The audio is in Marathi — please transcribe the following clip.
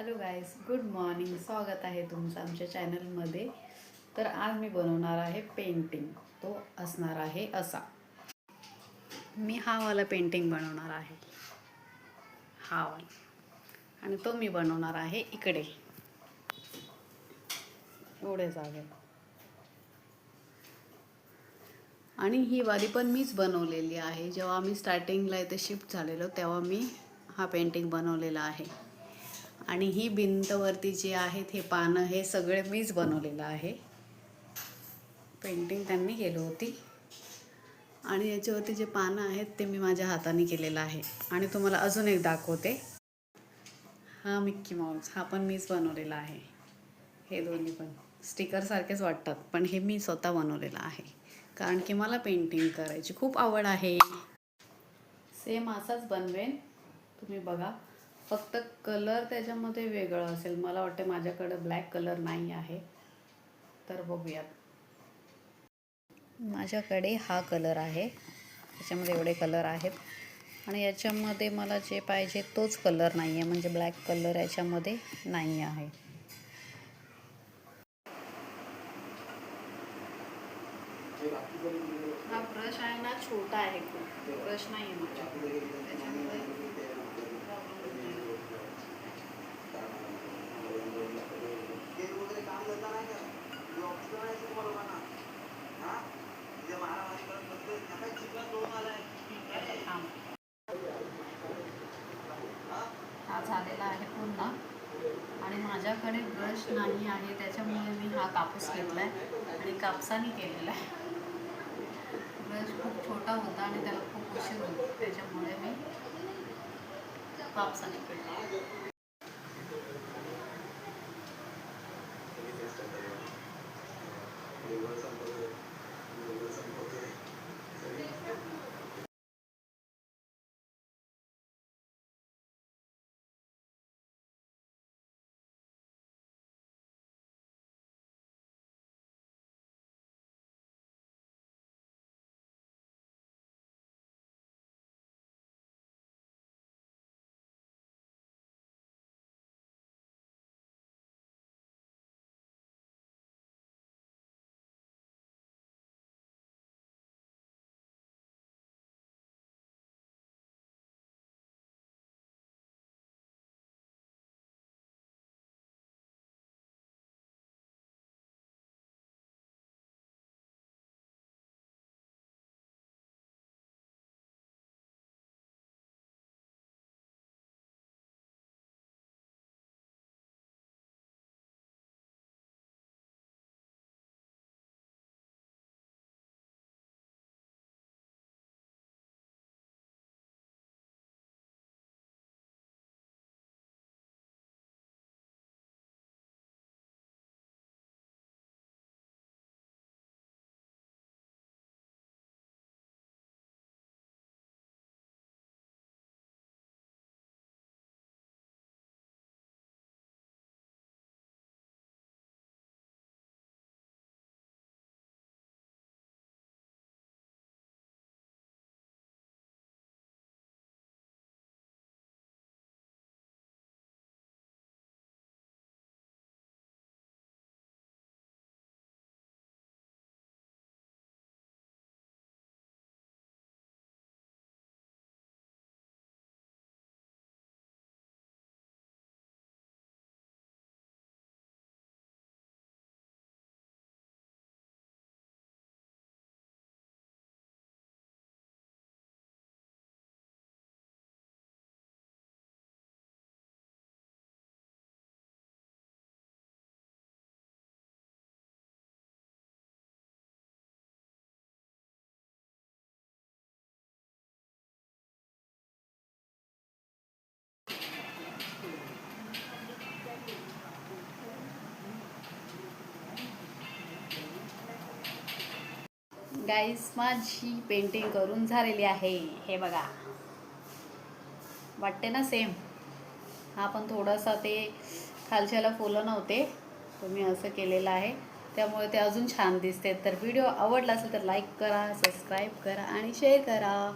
Hello guys, good morning. स्वागत आहे तुमचं आमच्या चॅनलमध्ये. तर आज मी बनवणार आहे पेंटिंग. तो असणार आहे असा. मी हा वाला पेंटिंग बनवणार आहे, हा वाला. आणि तो मी बनवणार आहे इकडे, एवढे जागे. आणि ही वाली पण मीच बनवलेली आहे. जेव्हा आम्ही स्टार्टिंगला इथे शिफ्ट झालेलो तेव्हा मी हा पेंटिंग बनवलेला आहे. आणि ही भिंतवरती जी आहेत हे पानं, हे सगळे मीच बनवलेलं आहे. पेंटिंग त्यांनी केली होती. आणि याच्यावरती जे पानं आहेत ते मी माझ्या हाताने केलेलं आहे. आणि तुम्हाला अजून एक दाखवते. हा मिक्की माऊस, हा पण मीच बनवलेला आहे. हे दोन्ही पण स्टिकर सारखेच वाटतात, पण हे मी स्वतः बनवलेलं आहे. कारण की मला पेंटिंग करायची खूप आवड आहे. सेम असाच बनवेन, तुम्ही बघा. फक्त कलर त्याच्यामध्ये वेगळं असेल. मला वाटतं माझ्याकडं ब्लॅक कलर नाही आहे, तर बघूयात. माझ्याकडे हा कलर आहे, त्याच्यामध्ये एवढे कलर आहेत. आणि याच्यामध्ये मला जे पाहिजे तोच कलर नाही आहे, म्हणजे ब्लॅक कलर याच्यामध्ये नाही आहे. हा ब्रश आहे ना, छोटा आहे खूप. ब्रश नाही आहे माझ्याकडे, त्याच्यामुळे हा झालेला आहे पुन्हा. आणि माझ्याकडे ब्रश नाही आहे, त्याच्यामुळे मी हा कापूस घेतला आहे आणि कापसाने केलेला आहे. ब्रश खूप छोटा होता आणि त्याला खूप उशीर होता, त्याच्यामुळे मी कापसाने केला. गाईस, माझी पेंटिंग करून झालेली आहे. हे बघा, वाटते ना सेम. हा पण थोडासा ते खालच्याला फुलं नव्हते, तर मी असं केलेलं आहे, त्यामुळे ते अजून छान दिसते. तर व्हिडिओ आवडला असेल तर लाईक करा, सबस्क्राईब करा आणि शेअर करा.